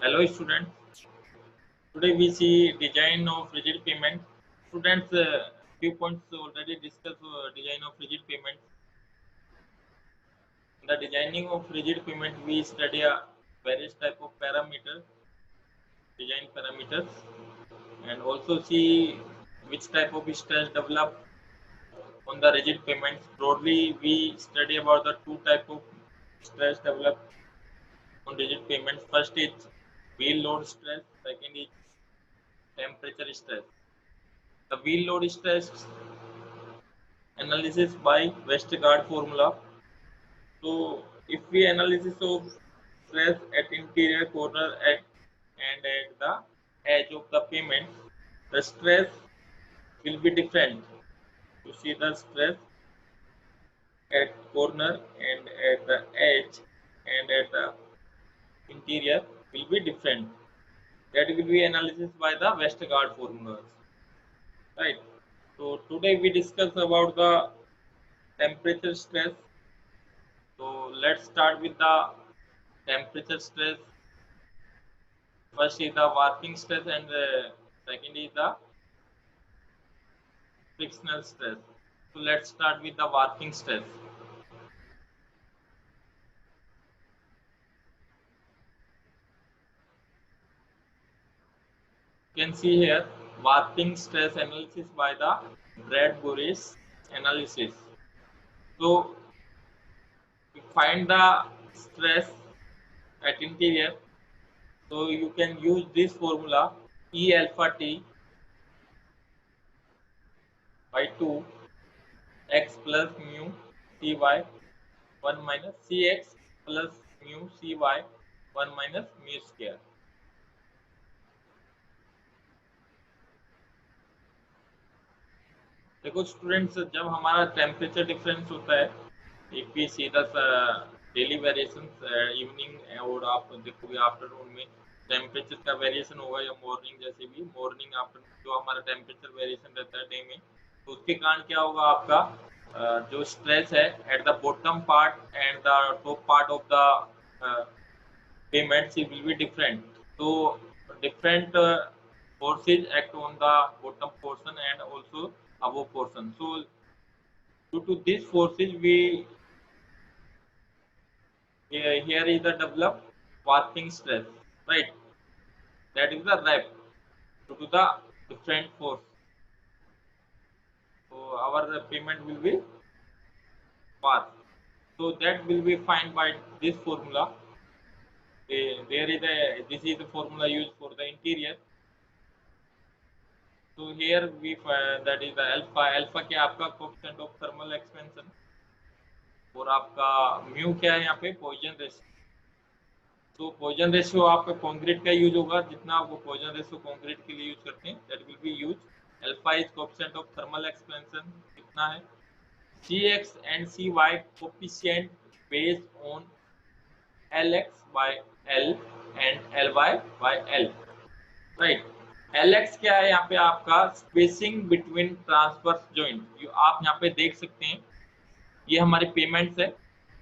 Hello students. Today we see design of rigid payment. Students, few points already discussed design of rigid payment. In the designing of rigid payment, we study various type of parameters, design parameters, and also see which type of stress develop on the rigid payments. Broadly, we study about the two type of stress develop on rigid payments. First is wheel load stress. Second is temperature stress. The wheel load stress analysis by Westergaard formula. So, if we analysis of stress at interior corner and at the edge of the payment, the stress will be different. You see the stress at corner and at the edge and at the interior will be different. That will be analysis by the Westergaard formulas, right? So today we discuss about the temperature stress. So let's start with the temperature stress. First is the working stress and second is the frictional stress. So let's start with the working stress. You can see here working stress analysis by the Bradbury analysis. So we find the stress at interior. So you can use this formula E alpha T by 2 x plus mu Cy 1 minus Cx plus mu Cy 1 minus mu square. देखो students, जब हमारा temperature difference होता है, एक भी सीधा सा daily variation evening और आप देखोगे आफ्टरनून में टेम्परेचर का वेरिएशन होगा या मॉर्निंग जैसे भी मॉर्निंग आफ्टरनून जो हमारा टेम्परेचर वेरिएशन रहता है डे में, तो उसके कारण क्या होगा आपका जो स्ट्रेस है at the bottom part and the top part of the payments will be different. So different forces act on the bottom portion and also above portion. So due to these forces, we here is the developed working stress, right? That is the rep due to the different force. So our payment will be work. So that will be found by this formula. There is a this is the formula used for the interior. So here we that is the alpha. Alpha क्या आपका coefficient of thermal expansion और आपका mu क्या है यहाँ पे Poisson ratio. तो Poisson ratio आपका कंक्रीट का यूज होगा, जितना आपको पॉइजन रेशियो कंक्रीट के लिए यूज करते हैं that will B use. Alpha is coefficient of thermal expansion कितना है, Cx and Cy coefficient based on Lx by L and Ly by L, right. Lx क्या है यहाँ पे आपका स्पेसिंग बिटवीन ट्रांसवर्स जॉइंट. आप यहाँ पे देख सकते हैं ये हमारे पेमेंट्स है.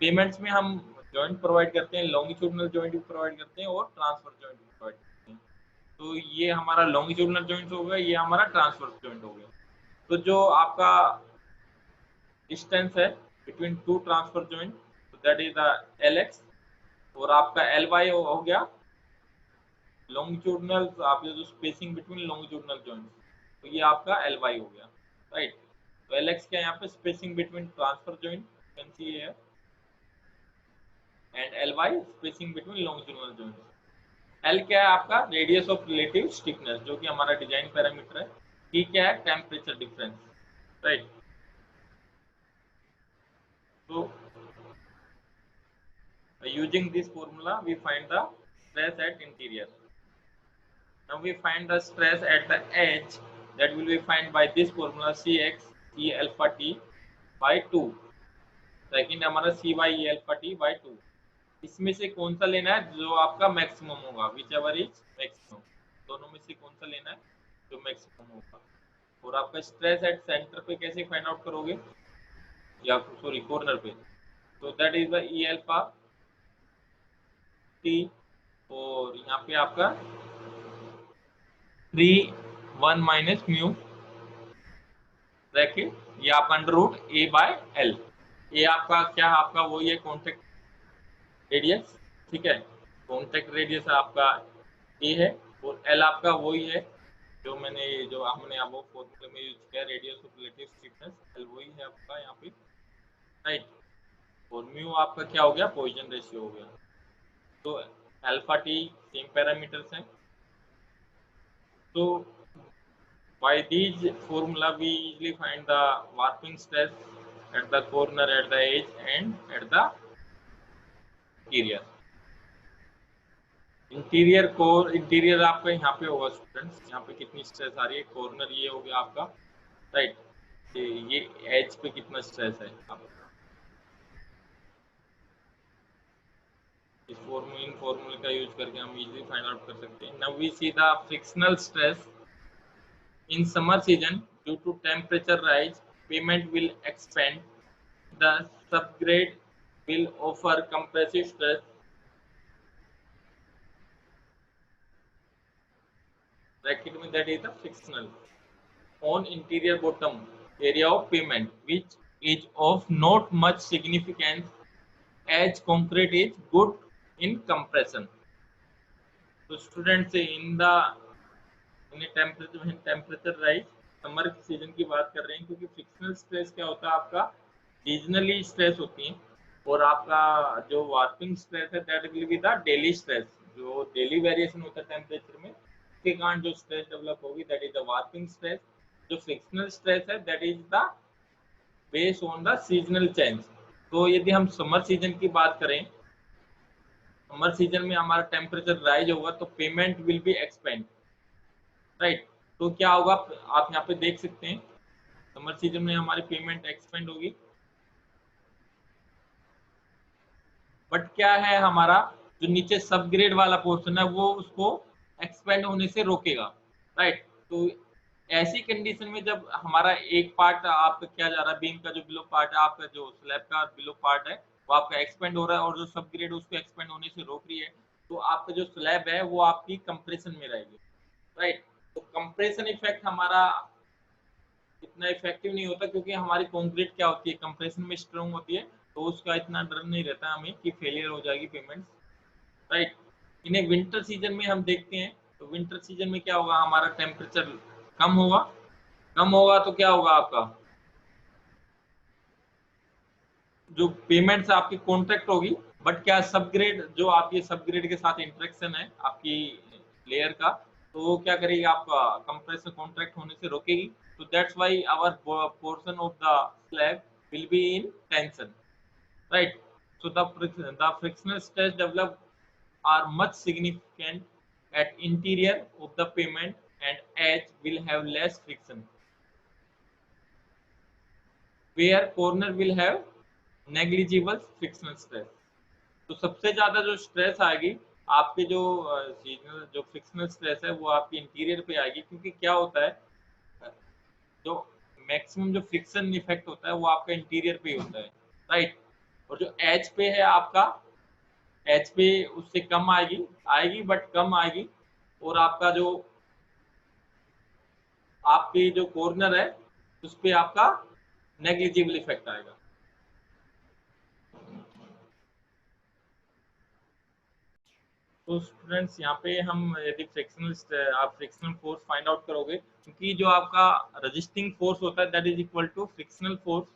पेमेंट्स में हम जॉइंट प्रोवाइड करते हैं, लॉन्गिट्यूडनल जॉइंट भी प्रोवाइड करते हैं और ट्रांसफर जॉइंट भी प्रोवाइड करते हैं. तो ये हमारा लॉन्गिट्यूडनल जॉइंट हो गया, ये हमारा ट्रांसफर जॉइंट हो गया. तो जो आपका डिस्टेंस है बिटवीन टू ट्रांसफर जॉइंट तो दैट इज द Lx और आपका Ly हो गया लॉन्गिट्यूडनल, आप जो स्पेसिंग बिटवीन लॉन्गिट्यूडनल जॉइंट्स, तो ये आपका Ly हो गया, राइट. तो Lx क्या है यहाँ पे spacing between transfer joint can see here and Ly spacing between longitudinal joints. L क्या है आपका रेडियस ऑफ रिलेटिव स्टिफनेस जो कि हमारा डिजाइन पैरामीटर है. T क्या है temperature difference, right. So using this formula we find the stress at interior. Now we find the stress at the edge, that will be find by this formula Cx E alpha T by 2. Second हमारा Cy E alpha T by 2. इसमें से कौन सा लेना है जो आपका maximum होगा, विच एवर इज मैक्सिमम. दोनों में से कौन सा लेना है जो मैक्सिमम होगा. और आपका स्ट्रेस एट सेंटर पे कैसे फाइंड आउट करोगे, या सॉरी कॉर्नर पे, तो that is the E alpha T और यहाँ पे आपका 3 1 माइनस म्यू ब्रैकेट, ये आपका under root A by L. ये आपका क्या, आपका वही है कॉन्टेक्ट रेडियस, ठीक है। कॉन्टेक्ट रेडियस आपका ए है और एल आपका वही है जो हमने अब फॉर्मूले में यूज किया, radius of relative stiffness, L वही है आपका यहाँ पे, राइट। और म्यू आपका क्या हो गया, पॉइजन रेशियो हो गया। तो अल्फा टी सेम पैरामीटर्स हैं। तो by these formula we easily find the warping stress at the corner, at the edge and at the interior। Interior आपका यहाँ पे होगा स्टूडेंट्स, यहाँ पे कितनी स्ट्रेस आ रही है, कॉर्नर ये हो गया आपका, राइट। ये एज पे कितना स्ट्रेस है आपका, इस फॉर्मूले का यूज करके हम इजीली फाइंड आउट कर सकते हैं। Now we see the frictional stress in summer season due to temperature rise, pavement will expand, the subgrade will offer compressive stress, bracket में that is the frictional, on interior bottom area of pavement which is of not much significance as concrete is good in compression। तो students in temperature rise, summer season की बात कर रहे हैं, क्योंकि frictional stress क्या होता है आपका, सीजनली स्ट्रेस होती है, और आपका जो वार्पिंग स्ट्रेस है that will be the daily stress, जो डेली वेरिएशन होता है टेम्परेचर में, उसके कारण जो स्ट्रेस डेवलप होगी that is the warping stress. जो फ्रिक्शनल स्ट्रेस है that is the based on the seasonal change. तो यदि हम समर सीजन की बात करें, समर सीजन में हमारा टेम्परेचर राइज होगा तो payment will be expand, right. तो क्या होगा, आप यहाँ पे देख सकते हैं समर सीजन में हमारी पेमेंट एक्सपेंड होगी, बट क्या है, हमारा जो नीचे सब ग्रेड वाला पोर्शन है वो उसको एक्सपेंड होने से रोकेगा, राइट। तो ऐसी कंडीशन में जब हमारा एक पार्ट आपका क्या जा रहा है, बीम का जो बिलो पार्ट है, आपका जो स्लैब का बिलो पार्ट है वो आपका एक्सपेंड हो रहा है, और जो सब ग्रेड उसको एक्सपेंड होने से रोक रही है, तो आपका जो स्लैब है वो आपकी कंप्रेशन में रहेगी, राइट। तो कंप्रेशन इफेक्ट हमारा इतना इफेक्टिव नहीं होता, क्योंकि हमारी कंक्रीट क्या होती है, कंप्रेशन में स्ट्रांग होती है, तो उसका इतना डर नहीं रहता हमें कि फेलियर हो जाएगी पेमेंट्स, राइट। इन्हें विंटर सीजन में हम देखते हैं, तो विंटर सीजन में क्या होगा, हमारा टेम्परेचर कम होगा तो क्या होगा, आपका जो पेमेंट्स आपकी कॉन्ट्रैक्ट होगी, बट क्या सबग्रेड, जो आपके सबग्रेड के साथ इंटरेक्शन है आपकी लेयर का, तो वो क्या करेगी, आपका कंप्रेशन कॉन्ट्रैक्ट होने से रोकेगी। तो that's why our portion of the slab will be in tension, right। So the frictional stress developed are much significant at interior of the pavement, and edge will have less friction, where corner will have negligible frictional stress। तो सबसे ज्यादा जो stress आएगी आपके जो seasonal जो frictional stress है वो आपकी इंटीरियर पे आएगी, क्योंकि क्या होता है, जो मैक्सिमम जो फ्रिक्शन इफेक्ट होता है वो आपका इंटीरियर पे ही होता है, राइट। और जो एज पे है आपका, एच पे उससे कम आएगी बट कम आएगी, और आपका जो आपके जो कॉर्नर है उस पे आपका नेग्लिजिबल इफेक्ट आएगा। तो स्टूडेंट्स यहाँ पे हम यदि आप फ्रिक्शनल फोर्स फाइंड आउट करोगे, क्योंकि जो आपका रजिस्टिंग फोर्स होता है that is equal to frictional force,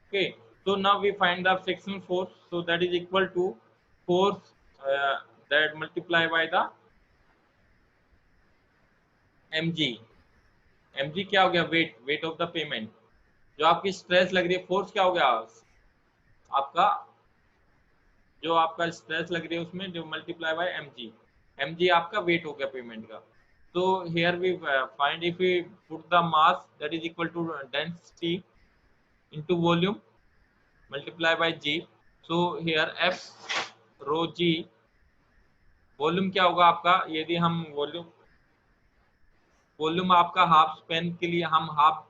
okay. so now we find the frictional force, so that is equal to force that multiply by the mg क्या हो गया, weight of the payment. जो आपकी stress लग रही है, फोर्स क्या हो गया आपका, जो आपका स्ट्रेस लग रही है उसमें जो मल्टीप्लाई बाय mg आपका वेट हो गया पेमेंट का। तो here we find if we put the mass that is equal to density into volume multiply by g। So here f rho g, volume क्या होगा आपका, यदि हम वॉल्यूम आपका हाफ स्पेन के लिए हम हाफ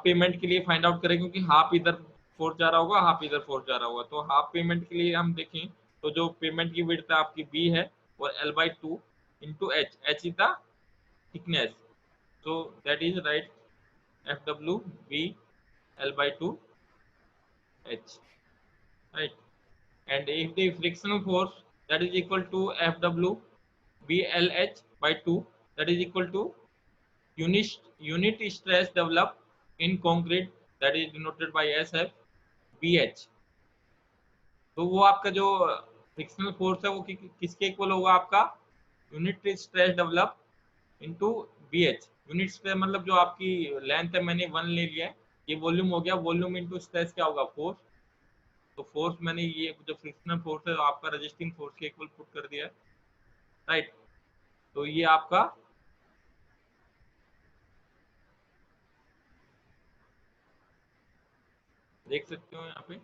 पेमेंट के लिए फाइंड आउट करें, क्योंकि हाफ इधर फोर्स जा रहा होगा, हाफ इधर फोर्स जा रहा होगा। तो हाफ पेमेंट के लिए हम देखें तो जो पेमेंट की विड्थ आपकी बी है और L/2 into H, H is the thickness, so that is right FW B L/2 H, right? And if the frictional force that is equal to FW B LH by 2, that is equal to unit stress developed in concrete, that is denoted by SF BH. तो वो आपका जो frictional force है वो किसके equal होगा आपका, unit stress develop into BH। Unit stress मतलब जो आपकी लेंथ है मैंने 1 ले लिया है, ये वॉल्यूम हो गया, वॉल्यूम इनटू स्ट्रेस क्या होगा, फोर्स। तो फोर्स मैंने ये जो फ्रिक्शनल फोर्स है आपका रजिस्टिंग फोर्स के इक्वल पुट कर दिया है, राइट। तो ये आपका देख सकते हो यहाँ पे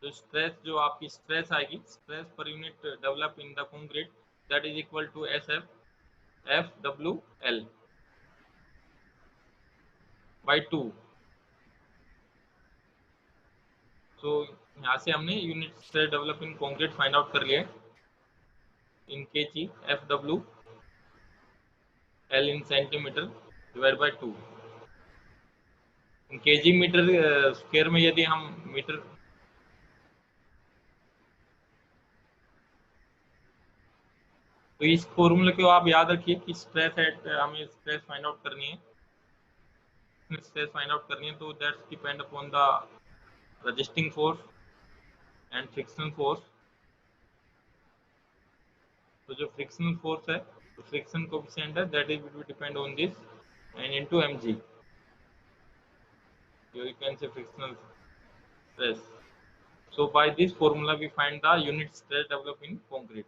तो स्ट्रेस, जो आपकी स्ट्रेस आएगी, स्ट्रेस पर unit develop in the concrete, that is equal to SF FWL by 2। तो यहाँ से हमने unit stress develop in concrete find out कर लिया in kg, FWL in centimetre divide by 2। kg metre square में यदि हम मीटर, तो इस फॉर्मूले को आप याद रखिए कि स्ट्रेस एट, हमें स्ट्रेस फाइंड आउट करनी है, स्ट्रेस फाइंड आउट करनी है, तो that's depend upon the resisting force and frictional force. तो जो फ्रिक्शनल फोर्स है, तो फ्रिक्शन कोएफिशिएंट है, that is will depend on this and into mg, you can say frictional stress. So by this formula we find the unit stress developed in concrete.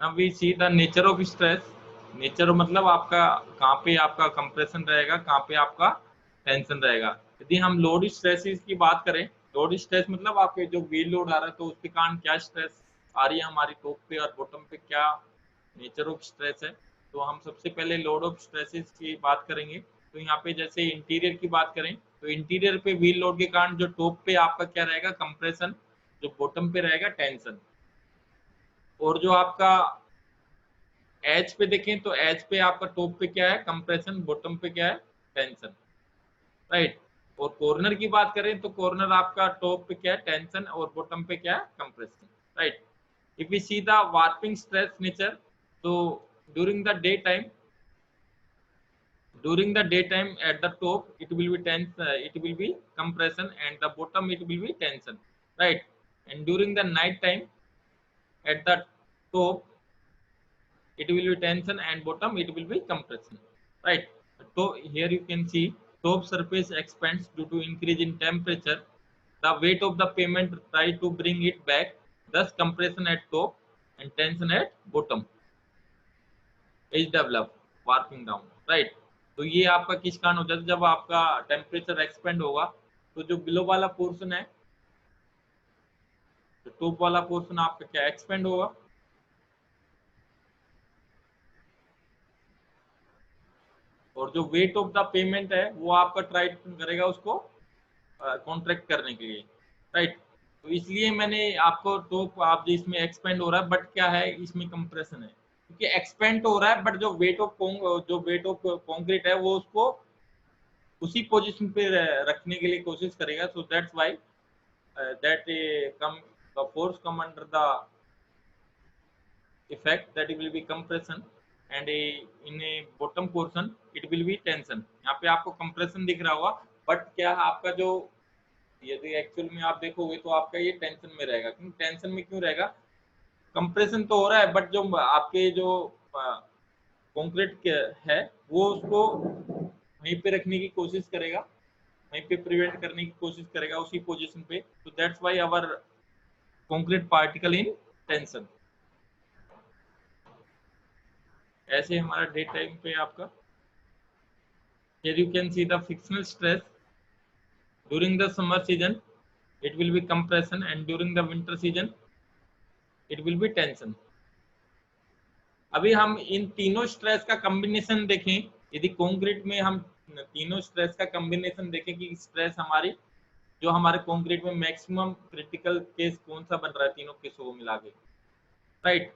Now we see the nature of stress. Nature मतलब आपका कहाँ पे आपका compression रहेगा, कहाँ पे आपका tension रहेगा। यदि हम लोड स्ट्रेसेस की बात करें, लोड स्ट्रेस मतलब आपके जो व्हील लोड आ रहा है तो उसके कारण क्या स्ट्रेस आ रही है हमारी टॉप पे और बॉटम पे, क्या नेचर ऑफ स्ट्रेस है। तो हम सबसे पहले लोड ऑफ स्ट्रेसेस की बात करेंगे। तो यहाँ पे जैसे इंटीरियर की बात करें तो इंटीरियर पे व्हील लोड के कारण जो टॉप पे आपका क्या रहेगा, कंप्रेशन, जो बॉटम पे रहेगा टेंशन। और जो आपका एज पे देखें तो एज पे आपका टॉप पे क्या है, कंप्रेशन, बॉटम पे क्या है, टेंशन, राइट। और कॉर्नर की बात करें तो कॉर्नर आपका टॉप पे क्या है, टेंशन, और बॉटम पे क्या है, compression, right. If we see the warping stress nature, तो during the day time, at the top it will be tense, it will be compression, and the bottom it will be tension, right. And during the night time at the top it will be tension and bottom it will be compression, right. So here you can see top surface expands due to increase in temperature, the weight of the pavement try to bring it back, thus compression at top and tension at bottom is developed, warping down, right. तो ये आपका किस कारण होता है, जब आपका temperature expand होगा तो जो बिलो वाला पोर्शन है, तो टॉप वाला पोर्शन आपका क्या एक्सपेंड होगा, और जो वेट ऑफ द पेमेंट है वो आपका ट्राई करेगा उसको कॉन्ट्रैक्ट करने के लिए, राइट। तो इसलिए मैंने आपको टॉप आप जो इसमें एक्सपेंड हो रहा है, बट क्या है इसमें कंप्रेशन है, क्योंकि एक्सपेंड हो रहा है, बट जो वेट ऑफ कॉन्क्रीट है वो उसको उसी पोजीशन पे रखने के लिए कोशिश करेगा। सो that's why that the force come under the effect, that it will be compression, and in a bottom portion it will be tension। यहाँ पे आपको compression दिख रहा होगा, बट क्या आपका जो यदि एक्चुअल में आप देखोगे तो आपका ये टेंशन में रहेगा। क्यों टेंशन में क्यों रहेगा, कंप्रेशन तो हो रहा है, बट जो आपके जो कंक्रीट है वो उसको वहीं पे रखने की कोशिश करेगा, वहीं पे प्रिवेंट करने की कोशिश करेगा उसी पोजीशन पे। तो that's why our concrete particle in tension. ऐसे हमारा डे टाइम पे आपका, here you can see the frictional stress during the summer season it will be compression, and during the winter season it will be tension। अभी हम इन तीनों stress का combination देखें, यदि कंक्रीट में हम तीनों स्ट्रेस का कॉम्बिनेशन देखें कि स्ट्रेस हमारी जो हमारे कंक्रीट में मैक्सिमम क्रिटिकल केस कौन सा बन रहा है तीनों केसों को मिला के, राइट।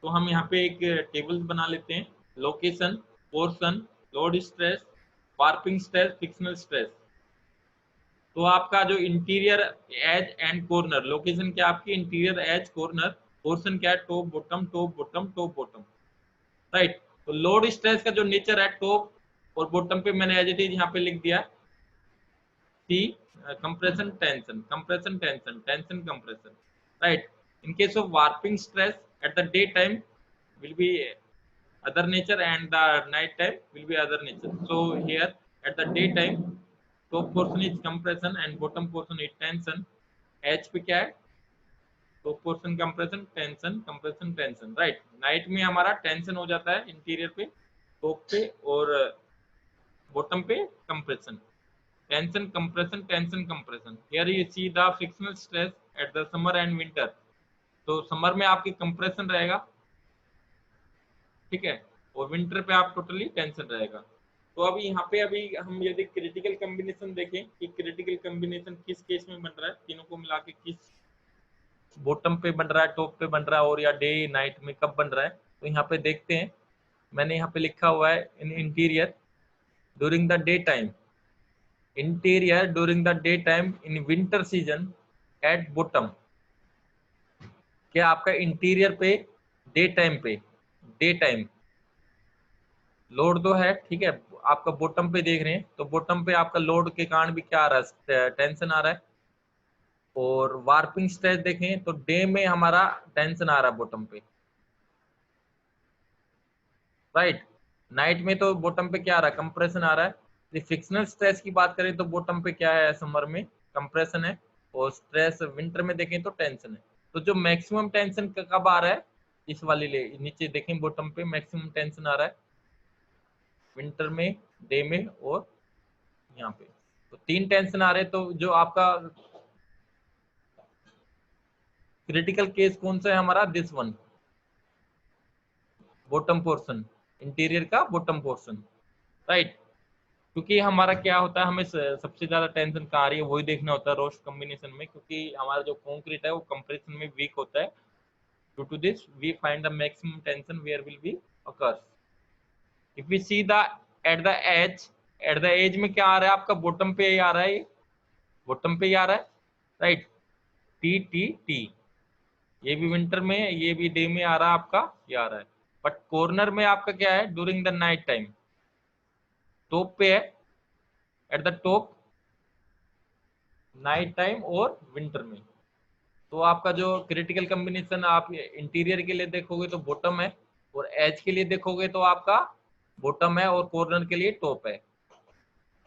तो हम यहाँ पे एक टेबल बना लेते हैं, location, portion, load stress, warping stress, frictional stress. तो आपका जो interior edge and corner, location क्या आपकी इंटीरियर एज कॉर्नर, पोर्शन क्या है top bottom top bottom top bottom, right. तो लोड स्ट्रेस का जो नेचर है टॉप और बॉटम पे मैंने एज इट इज यहाँ पे लिख दिया T, compression tension, compression tension, tension compression, right. In case of warping stress at the daytime will be other nature and the night time will be other nature. So here at the daytime top portion is compression and bottom portion is tension. H पे क्या है, top portion compression, tension, compression, tension, right. Night में हमारा tension हो जाता है interior पे, top पे और bottom पे compression. Tension, compression, tension, compression. Here you see the frictional stress at the summer and winter. तो समर में आपकी कंप्रेशन रहेगा, ठीक है, और विंटर पे आप टोटली टेंशन रहेगा। तो अभी यहाँ पे अभी हम यदि क्रिटिकल कॉम्बिनेशन देखें कि क्रिटिकल कॉम्बिनेशन किस केस में बन रहा है, तीनों को मिला के किस बॉटम पे बन रहा है, टॉप पे बन रहा है और या डे नाइट में कब बन रहा है। तो यहाँ पे देखते हैं, मैंने यहाँ पे लिखा हुआ है in interior during the day time, interior during the daytime in winter season at bottom। क्या आपका इंटीरियर पे डे टाइम पे, डे टाइम लोड तो है, ठीक है, आपका बॉटम पे देख रहे हैं तो बॉटम पे आपका लोड के कारण भी क्या आ रहा है, टेंशन आ रहा है। और वार्पिंग स्ट्रेस देखें तो डे में हमारा टेंशन आ रहा है बॉटम पे, राइट। नाइट में तो बॉटम पे क्या आ रहा है, कंप्रेशन आ रहा है। फ्रिक्शनल स्ट्रेस की बात करें तो बॉटम पे क्या है, समर में कंप्रेशन है और स्ट्रेस विंटर में देखें तो टेंशन है। तो जो मैक्सिमम टेंशन कब आ रहा है, इस वाली ले नीचे देखें बॉटम पे मैक्सिमम टेंशन आ रहा है विंटर में, डे में और यहाँ पे। तो तीन टेंशन आ रहे हैं। तो जो आपका क्रिटिकल केस कौन सा है हमारा, this one, bottom portion, interior का बॉटम पोर्शन, राइट। क्योंकि हमारा क्या होता है, हमें सबसे ज्यादा टेंशन कहाँ आ रही है वही देखना होता है रोस्ट कॉम्बिनेशन में, क्योंकि हमारा जो कंक्रीट है वो कंप्रेशन में वीक होता है। Due to this we find the maximum tension where will be occurs। If we see the at the edge, at the edge में क्या आ रहा है आपका, बॉटम पे ही आ रहा है, बॉटम पे ही आ रहा है, राइट। टी टी टी, ये भी विंटर में है, ये भी डे में आ रहा है आपका, ये आ रहा है। बट कॉर्नर में आपका क्या है, during the night time top पे है, at the top night time और विंटर में। तो आपका जो क्रिटिकल कॉम्बिनेशन आप इंटीरियर के लिए देखोगे तो बॉटम है और एज के लिए देखोगे तो आपका बॉटम है और कॉर्नर के लिए टॉप है।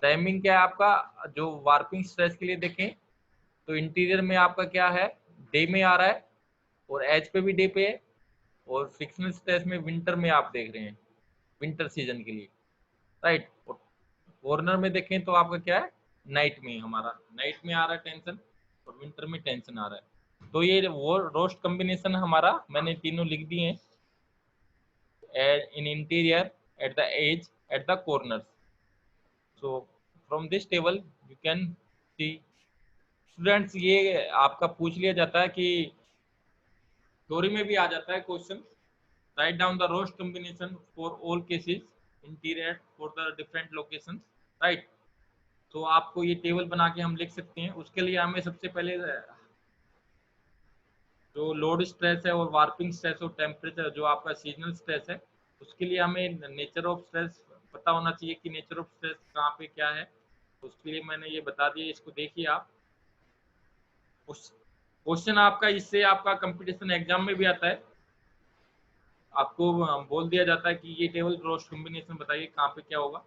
टाइमिंग क्या है आपका, जो वार्पिंग स्ट्रेस के लिए देखें तो इंटीरियर में आपका क्या है, डे में आ रहा है और एज पे भी डे पे है और फ्रिक्शनल स्ट्रेस में विंटर में आप देख रहे हैं, विंटर सीजन के लिए, राइट। कॉर्नर में देखें तो आपका क्या है, नाइट में, हमारा नाइट में आ रहा है टेंशन और विंटर में टेंशन आ रहा है। तो ये वो रोस्ट कॉम्बिनेशन हमारा मैंने तीनों लिख दिए हैं, in interior, at the edge, at the corner. So from this table you can see, students ये आपका पूछ लिया जाता है कि थ्योरी में भी आ जाता है question, write down the roast combination for all cases interior for the different location, right. तो आपको ये टेबल बना के हम लिख सकते हैं। उसके लिए हमें सबसे पहले जो लोड स्ट्रेस है और वार्पिंग स्ट्रेस और टेम्परेचर जो आपका सीजनल स्ट्रेस है, उसके लिए हमें नेचर ऑफ स्ट्रेस पता होना चाहिए कि नेचर ऑफ स्ट्रेस कहाँ पे क्या है। उसके लिए मैंने ये बता दिया, इसको देखिए आप। उस क्वेश्चन आपका इससे आपका कंपटीशन एग्जाम में भी आता है, आपको बोल दिया जाता है कि ये टेबल रोस्ट कॉम्बिनेशन बताइए कहाँ पे क्या होगा।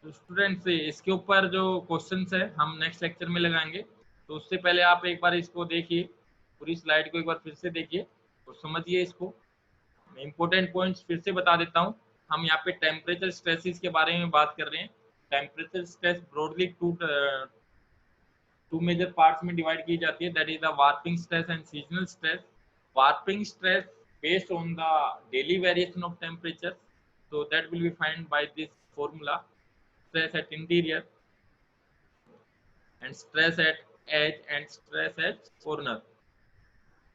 तो स्टूडेंट्स इसके ऊपर जो क्वेश्चंस है हम नेक्स्ट लेक्चर में लगाएंगे। तो उससे पहले आप एक बार इसको देखिए, पूरी स्लाइड को एक बार फिर से देखिए और समझिए इसको। मैं इंपॉर्टेंट पॉइंट्स फिर से बता देता हूँ। हम यहाँ पे टेम्परेचर स्ट्रेसेस के बारे में बात कर रहे हैं। Temperature stress broadly two major parts में डिवाइड की जाती है, that is the warping stress and seasonal stress. Warping stress based on the daily variation of temperature, so that will be found by this formula: stress at interior and stress at edge and stress at corner.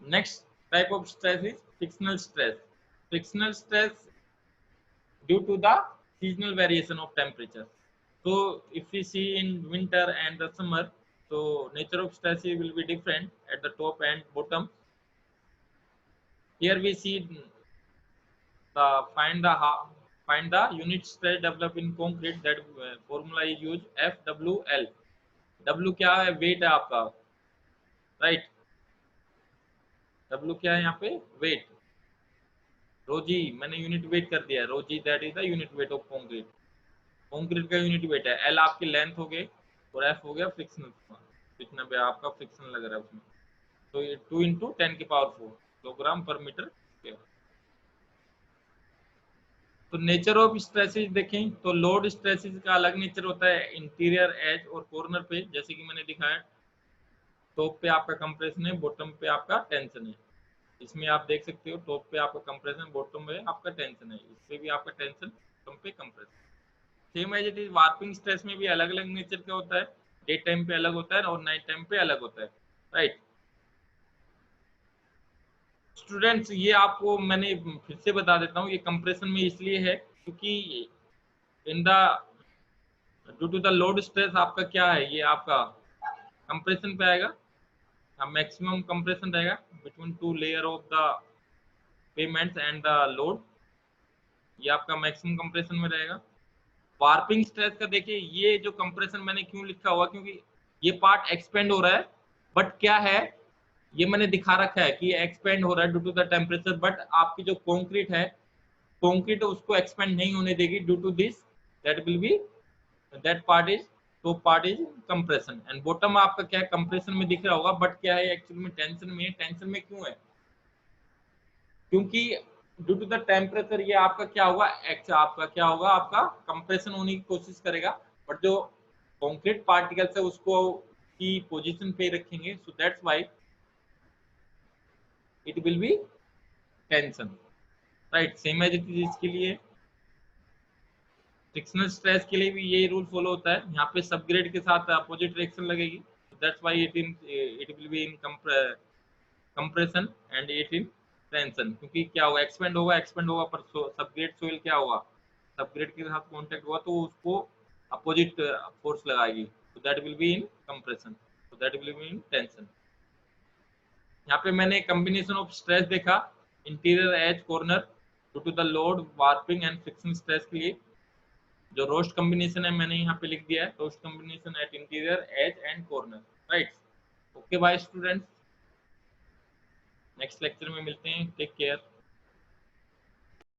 Next type of stress is frictional stress. Frictional stress due to the seasonal variation of temperature. So if we see in winter and the summer, so nature of stress will be different at the top and bottom. Here we see the find the unit stress developed in concrete. That formula is used FWL. W क्या है? Wait है आपका, right? W क्या है यहाँ पे? Wait. रोजी मैंने यूनिट वेट कर दिया है. रोजी that is the unit weight of concrete. Concrete का यूनिट वेट है. एल आपकी लेंथ हो गई और एफ हो गया फ्रिक्शन. कितना भी आपका फ्रिक्शन लग रहा है उसमें. तो ये 2 × 10⁴ किलोग्राम पर मीटर. तो नेचर ऑफ स्ट्रेसेस देखें तो लोड स्ट्रेसेस का अलग नेचर होता है इंटीरियर, एज और कॉर्नर पे. जैसे कि मैंने दिखाया, टॉप पे आपका कंप्रेशन है, बॉटम पे आपका टेंशन है. इसमें आप देख सकते हो टॉप पे आपका कंप्रेशन, बॉटम पे आपका टेंशन है. इस पे भी आपका टेंशन, बॉटम पे compression. Same as it is warping stress में भी अलग अलग नेचर का होता है. डे टाइम पे अलग होता है और नाइट टाइम पे अलग होता है, राइट? स्टूडेंट्स, ये आपको मैंने फिर से बता देता हूँ, ये कंप्रेशन में इसलिए है क्योंकि in the due to the load stress आपका क्या है, ये आपका कंप्रेशन पे आएगा. मैक्सिमम कंप्रेशन रहेगा between 2 layer of the pavements and the load. ये आपका मैक्सिमम कंप्रेशन में रहेगा. वार्पिंग स्ट्रेस का देखिए, ये जो कंप्रेशन मैंने क्यों लिखा हुआ, क्योंकि ये पार्ट एक्सपेंड हो रहा है, बट क्या है, ये मैंने दिखा रखा है कि एक्सपेंड हो रहा है due to the temperature. But आपकी जो कंक्रीट है, कंक्रीट उसको एक्सपेंड नहीं होने देगी due to this. That will be that part is top part is compression and bottom आपका क्या है, कंप्रेशन में दिख रहा होगा, बट क्या है एक्चुअली में टेंशन में है. टेंशन में क्यों है? क्योंकि ड्यू टू द टेम्परेचर ये आपका क्या होगा, आपका क्या होगा, आपका कंप्रेशन होने की कोशिश करेगा, बट जो कंक्रीट पार्टिकल्स है उसको की पोजीशन पे रखेंगे. So that's why it will be tension, right? Same as it is इसके लिए. फ्रिक्शनल स्ट्रेस के लिए भी यही रूल फॉलो होता है. यहाँ पे सबग्रेड के साथ अपोजिट रिएक्शन लगेगी. That's why it will be in compression and it in tension. क्योंकि क्या होगा, एक्सपेंड होगा पर सबग्रेड सोइल क्या होगा, सबग्रेड के साथ कांटेक्ट हुआ तो उसको अपोजिट फोर्स लगाएगी. तो that will be in compression, तो that will be in tension. यहाँ पे मैंने कॉम्बिनेशन ऑफ स्ट्रेस देखा interior, edge, corner due to the load, warping and friction stress के लिए. जो रोस्ट कॉम्बिनेशन है मैंने यहाँ पे लिख दिया है, worst combination at interior, edge and corner, right? Okay bye students, next lecture में मिलते हैं. Take care.